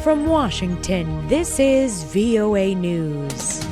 From Washington, this is VOA News.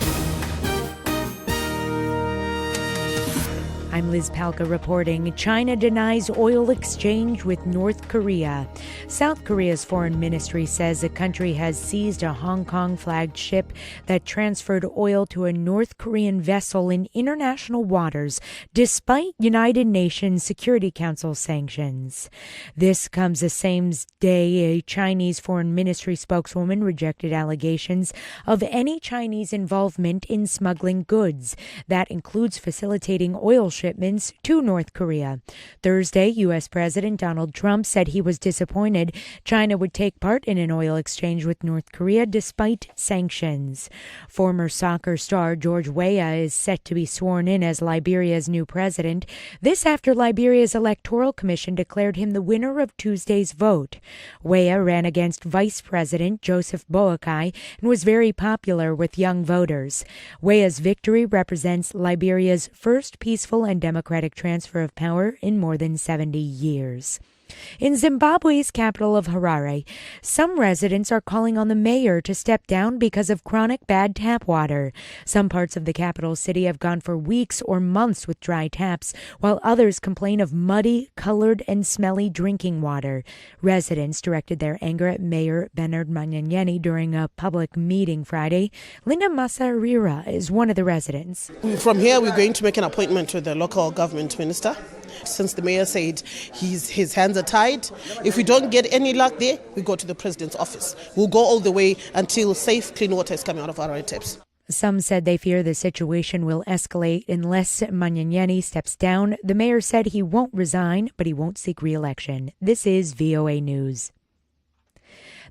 I'm Liz Palka reporting. China denies oil exchange with North Korea. South Korea's foreign ministry says the country has seized a Hong Kong-flagged ship that transferred oil to a North Korean vessel in international waters, despite United Nations Security Council sanctions. This comes the same day a Chinese foreign ministry spokeswoman rejected allegations of any Chinese involvement in smuggling goods. That includes facilitating oil shipments to North Korea. Thursday, U.S. President Donald Trump said he was disappointed China would take part in an oil exchange with North Korea despite sanctions. Former soccer star George Weah is set to be sworn in as Liberia's new president. This after Liberia's electoral commission declared him the winner of Tuesday's vote. Weah ran against Vice President Joseph Boakai and was very popular with young voters. Weah's victory represents Liberia's first peaceful and democratic transfer of power in more than 70 years. In Zimbabwe's capital of Harare, some residents are calling on the mayor to step down because of chronic bad tap water. Some parts of the capital city have gone for weeks or months with dry taps, while others complain of muddy, colored, and smelly drinking water. Residents directed their anger at Mayor Bernard Manyanyeni during a public meeting Friday. Linda Masarira is one of the residents. From here, we're going to make an appointment with the local government minister. Since the mayor said his hands are tied, if we don't get any luck there, we go to the president's office. We'll go all the way until safe, clean water is coming out of our taps. Some said they fear the situation will escalate unless Manyanyeni steps down. The mayor said he won't resign, but he won't seek re-election. This is VOA News.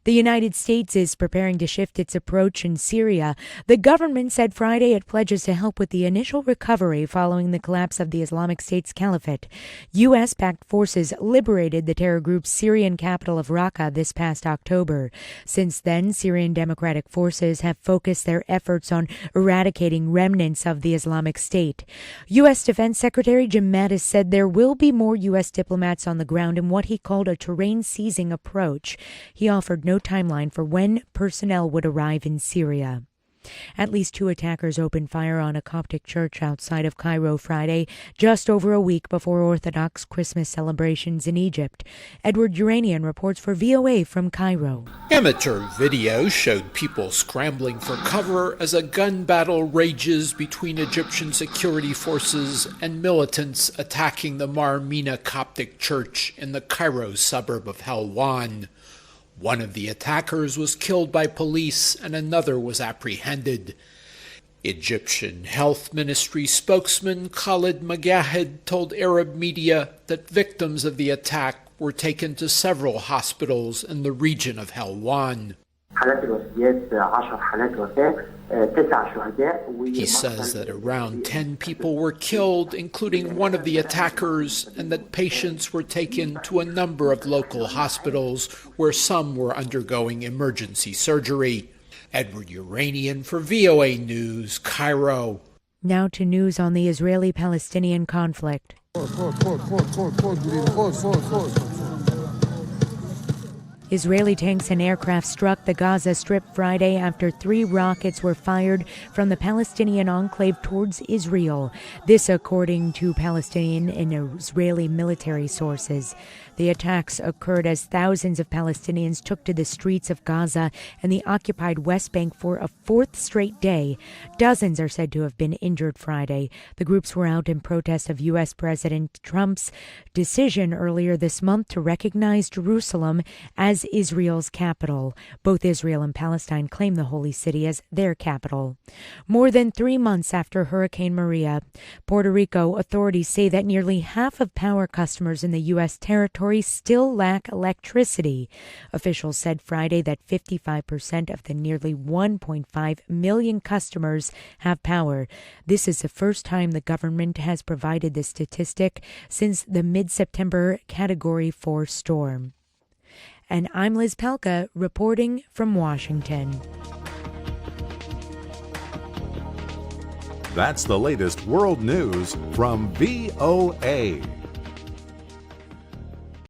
The United States is preparing to shift its approach in Syria. The government said Friday it pledges to help with the initial recovery following the collapse of the Islamic State's caliphate. U.S.-backed forces liberated the terror group's Syrian capital of Raqqa this past October. Since then, Syrian Democratic Forces have focused their efforts on eradicating remnants of the Islamic State. U.S. Defense Secretary Jim Mattis said there will be more U.S. diplomats on the ground in what he called a terrain-seizing approach. He offered no timeline for when personnel would arrive in Syria. At least 2 attackers opened fire on a Coptic church outside of Cairo Friday, just over a week before Orthodox Christmas celebrations in Egypt. Edward Uranian reports for VOA from Cairo. Amateur video showed people scrambling for cover as a gun battle rages between Egyptian security forces and militants attacking the Mar Mina Coptic church in the Cairo suburb of Helwan. One of the attackers was killed by police and another was apprehended. Egyptian Health Ministry spokesman Khalid Magahed told Arab media that victims of the attack were taken to several hospitals in the region of Helwan. He says that around 10 people were killed, including one of the attackers, and that patients were taken to a number of local hospitals where some were undergoing emergency surgery. Edward Uranian for VOA News, Cairo. Now to news on the Israeli-Palestinian conflict. Israeli tanks and aircraft struck the Gaza Strip Friday after 3 rockets were fired from the Palestinian enclave towards Israel. This according to Palestinian and Israeli military sources. The attacks occurred as thousands of Palestinians took to the streets of Gaza and the occupied West Bank for a 4th straight day. Dozens are said to have been injured Friday. The groups were out in protest of U.S. President Trump's decision earlier this month to recognize Jerusalem as Israel's capital. Both Israel and Palestine claim the Holy City as their capital. More than 3 months after Hurricane Maria, Puerto Rico authorities say that nearly half of power customers in the U.S. territory still lack electricity. Officials said Friday that 55% of the nearly 1.5 million customers have power. This is the first time the government has provided this statistic since the mid-September Category 4 storm. And I'm Liz Palka reporting from Washington. That's the latest world news from VOA.